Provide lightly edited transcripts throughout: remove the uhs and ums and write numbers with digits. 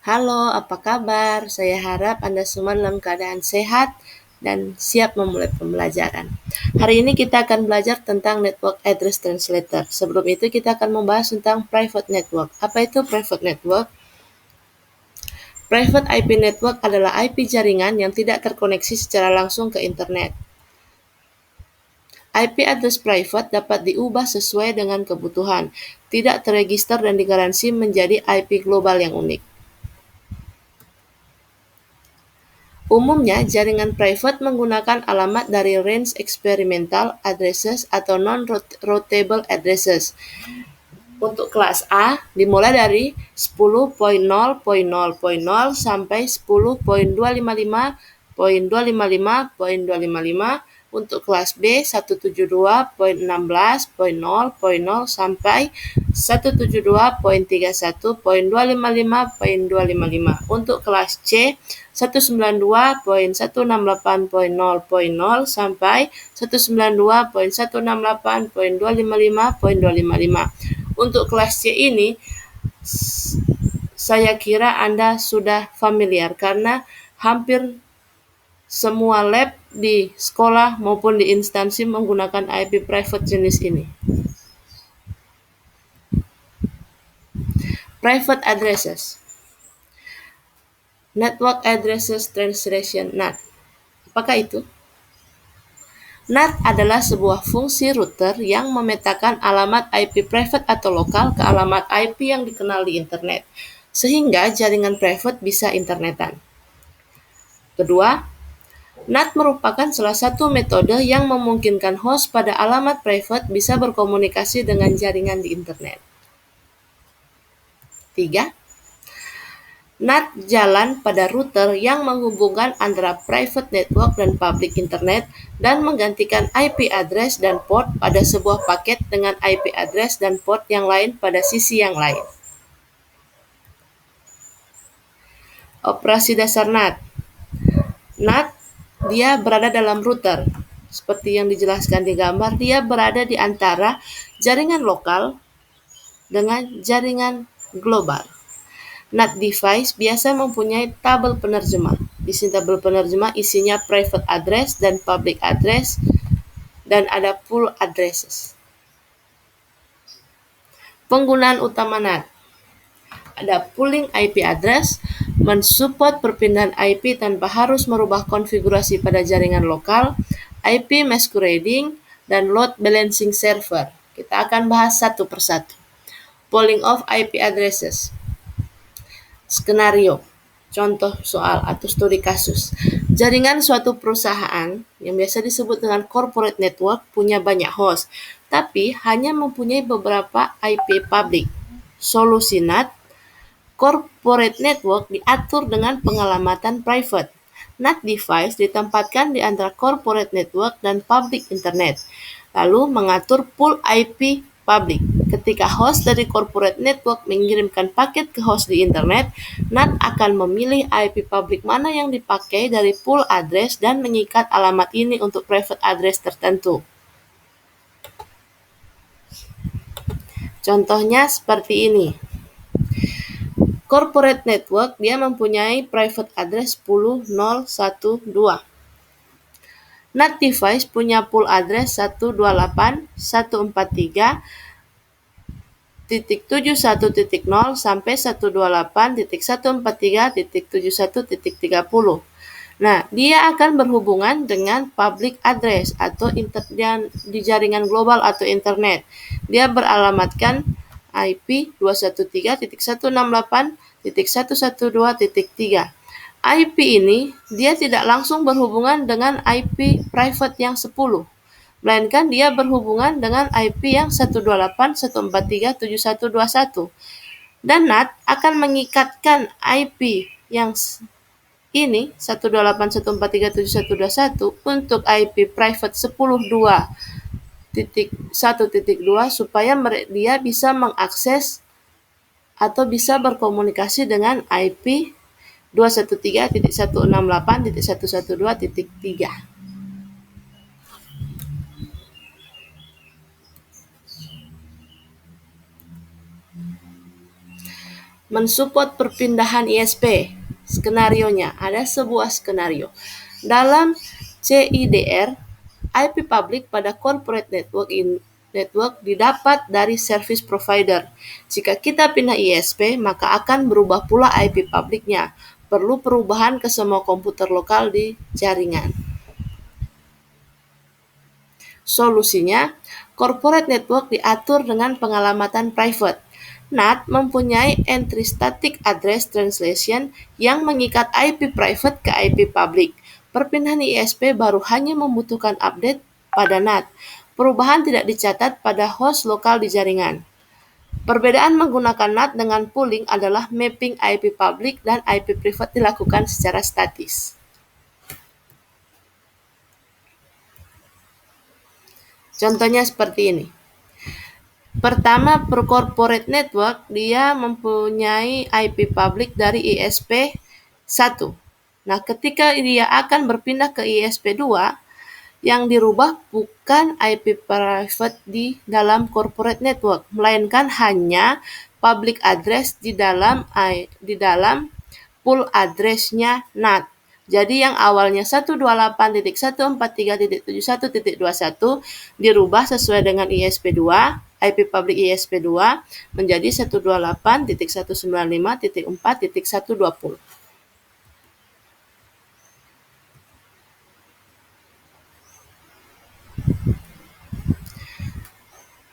Halo, apa kabar? Saya harap Anda semua dalam keadaan sehat dan siap memulai pembelajaran. Hari ini kita akan belajar tentang Network Address Translator. Sebelum itu kita akan membahas tentang Private Network. Apa itu Private Network? Private IP Network adalah IP jaringan yang tidak terkoneksi secara langsung ke internet. IP address private dapat diubah sesuai dengan kebutuhan, tidak terregister dan digaransi menjadi IP global yang unik. Umumnya, jaringan private menggunakan alamat dari range experimental addresses atau non-routable addresses. Untuk kelas A dimulai dari 10.0.0.0 sampai 10.255.255.255. Untuk kelas B 172.16.0.0 sampai 172.31.255.255. Untuk kelas C 192.168.0.0 sampai 192.168.255.255. Untuk kelas C ini saya kira Anda sudah familiar karena hampir semua lab di sekolah maupun di instansi menggunakan IP private jenis ini. Private Addresses. Network Addresses Translation NAT. Apakah itu? NAT adalah sebuah fungsi router yang memetakan alamat IP private atau lokal ke alamat IP yang dikenal di internet, sehingga jaringan private bisa internetan. Kedua, NAT merupakan salah satu metode yang memungkinkan host pada alamat private bisa berkomunikasi dengan jaringan di internet. 3. NAT jalan pada router yang menghubungkan antara private network dan public internet dan menggantikan IP address dan port pada sebuah paket dengan IP address dan port yang lain pada sisi yang lain. Operasi dasar NAT. NAT dia berada dalam router. Seperti yang dijelaskan di gambar, dia berada di antara jaringan lokal dengan jaringan global. NAT device biasa mempunyai tabel penerjemah. Di sini tabel penerjemah isinya private address dan public address dan ada pool addresses. Penggunaan utama NAT. Ada pooling IP address, mensupport perpindahan IP tanpa harus merubah konfigurasi pada jaringan lokal, IP masquerading, dan load balancing server. Kita akan bahas satu persatu. Pooling of IP addresses. Skenario, contoh soal atau studi kasus. Jaringan suatu perusahaan yang biasa disebut dengan corporate network punya banyak host, tapi hanya mempunyai beberapa IP public. Solusi NAT, corporate network diatur dengan pengalamatan private. NAT device ditempatkan di antara corporate network dan public internet, lalu mengatur pool IP public. Ketika host dari corporate network mengirimkan paket ke host di internet, NAT akan memilih IP public mana yang dipakai dari pool address dan mengikat alamat ini untuk private address tertentu. Contohnya seperti ini. Corporate network dia mempunyai private address 10.0.1.2. NAT device punya pool address 128.143.71.0 sampai 128.143.71.30. Nah, dia akan berhubungan dengan public address atau di jaringan global atau internet. Dia beralamatkan IP 213.168.112.3. IP ini dia tidak langsung berhubungan dengan IP private yang 10, melainkan dia berhubungan dengan IP yang 128.143.7121. Dan NAT akan mengikatkan IP yang ini 128.143.7121 untuk IP private 10.2.1.2 supaya dia bisa mengakses atau bisa berkomunikasi dengan IP 213.168.112.3. mensupport perpindahan ISP. Skenarionya, ada sebuah skenario. Dalam CIDR, IP public pada corporate network didapat dari service provider. Jika kita pindah ISP, maka akan berubah pula IP publiknya. Perlu perubahan ke semua komputer lokal di jaringan. Solusinya, corporate network diatur dengan pengalamatan private. NAT mempunyai entry static address translation yang mengikat IP private ke IP public. Perpindahan ISP baru hanya membutuhkan update pada NAT. Perubahan tidak dicatat pada host lokal di jaringan. Perbedaan menggunakan NAT dengan pooling adalah mapping IP public dan IP private dilakukan secara statis. Contohnya seperti ini. Pertama, per corporate network, dia mempunyai IP public dari ISP 1. Nah, ketika dia akan berpindah ke ISP 2, yang dirubah bukan IP private di dalam corporate network, melainkan hanya public address di dalam pool address-nya NAT. Jadi yang awalnya 128.143.71.21 dirubah sesuai dengan ISP2, IP public ISP2 menjadi 128.195.4.120.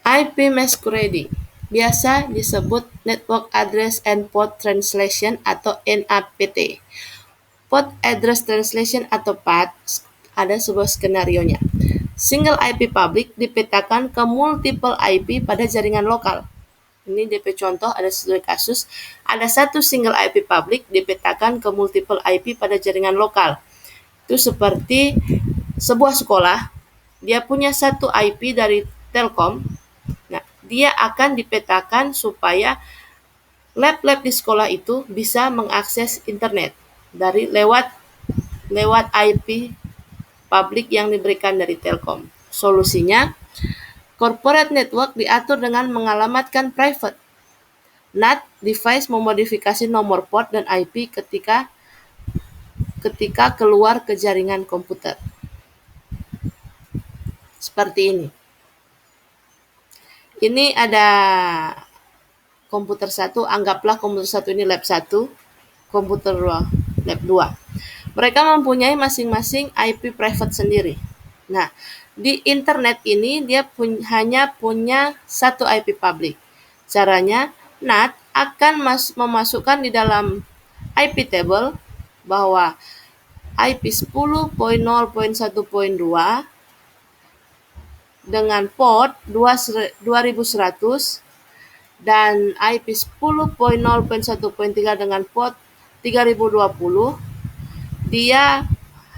IP masquerading biasa disebut Network Address and Port Translation atau NAPT. Port Address Translation atau PAT ada sebuah skenarionya. Single IP public dipetakan ke multiple IP pada jaringan lokal. Ini DP contoh, ada studi kasus. Ada satu single IP public dipetakan ke multiple IP pada jaringan lokal. Itu seperti sebuah sekolah, dia punya satu IP dari Telkom. Nah, dia akan dipetakan supaya lab-lab di sekolah itu bisa mengakses internet dari lewat IP publik yang diberikan dari Telkom. Solusinya, corporate network diatur dengan mengalamatkan private. NAT device memodifikasi nomor port dan IP ketika keluar ke jaringan komputer. Seperti ini. Ini ada komputer 1, anggaplah komputer 1 ini lab 1, komputer 2 lab 2. Mereka mempunyai masing-masing IP private sendiri. Nah, di internet ini dia hanya punya satu IP public. Caranya, NAT akan memasukkan di dalam IP table bahwa IP 10.0.1.2 dengan port 2100 dan IP 10.0.1.3 dengan port 3020, dia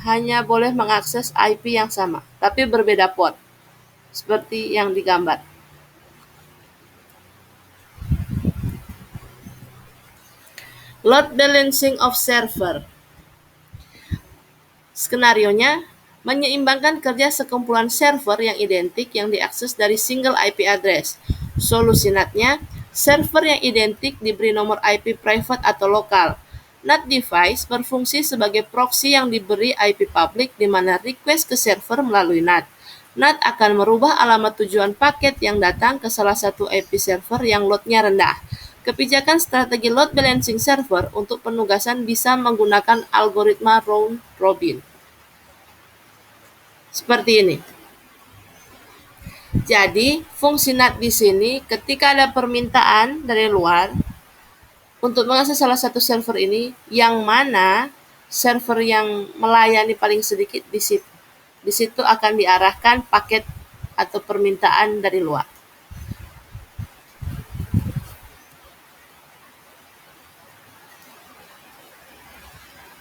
hanya boleh mengakses IP yang sama, tapi berbeda port, seperti yang digambar. Load balancing of server. Skenarionya, menyeimbangkan kerja sekumpulan server yang identik yang diakses dari single IP address. Solusi NAT-nya, server yang identik diberi nomor IP private atau lokal. NAT device berfungsi sebagai proxy yang diberi IP public di mana request ke server melalui NAT. NAT akan merubah alamat tujuan paket yang datang ke salah satu IP server yang load-nya rendah. Kebijakan strategi load balancing server untuk penugasan bisa menggunakan algoritma round robin. Seperti ini. Jadi, fungsi NAT di sini ketika ada permintaan dari luar untuk mengakses salah satu server ini, yang mana server yang melayani paling sedikit di situ akan diarahkan paket atau permintaan dari luar.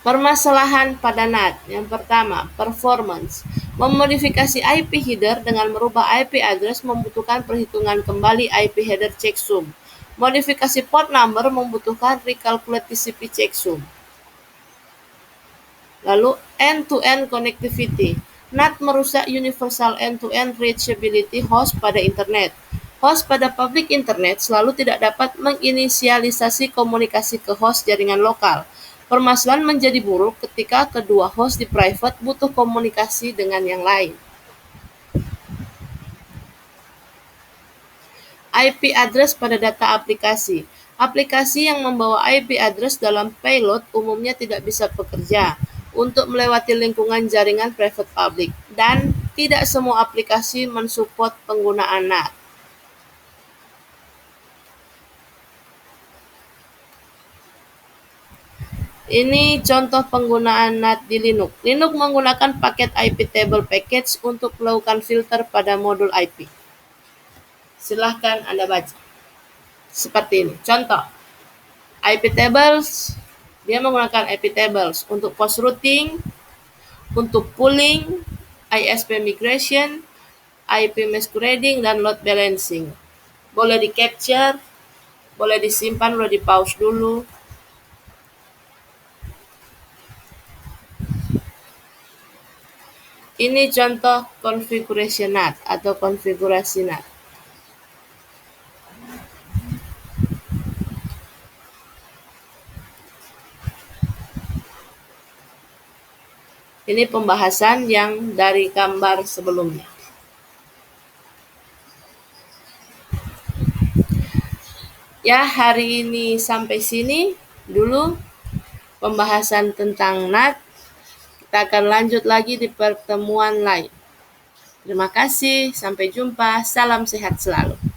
Permasalahan pada NAT. Yang pertama, performance. Memodifikasi IP header dengan merubah IP address membutuhkan perhitungan kembali IP header checksum. Modifikasi port number membutuhkan recalculate TCP checksum. Lalu, end-to-end connectivity. NAT merusak universal end-to-end reachability host pada internet. Host pada public internet selalu tidak dapat menginisialisasi komunikasi ke host jaringan lokal. Permasalahan menjadi buruk ketika kedua host di private butuh komunikasi dengan yang lain. IP address pada data aplikasi. Aplikasi yang membawa IP address dalam payload umumnya tidak bisa bekerja untuk melewati lingkungan jaringan private public, dan tidak semua aplikasi mensupport penggunaan NAT. Ini contoh penggunaan NAT di Linux. Linux menggunakan paket IP table package untuk melakukan filter pada modul IP. Silahkan Anda baca. Seperti ini. Contoh, IP tables, dia menggunakan IP tables untuk post routing, untuk pooling, ISP migration, IP masquerading, dan load balancing. Boleh di capture, boleh disimpan, boleh di pause dulu. Ini contoh configuration NAT atau konfigurasi NAT. Ini pembahasan yang dari gambar sebelumnya. Ya, hari ini sampai sini dulu pembahasan tentang NAT. Kita akan lanjut lagi di pertemuan lain. Terima kasih, sampai jumpa, salam sehat selalu.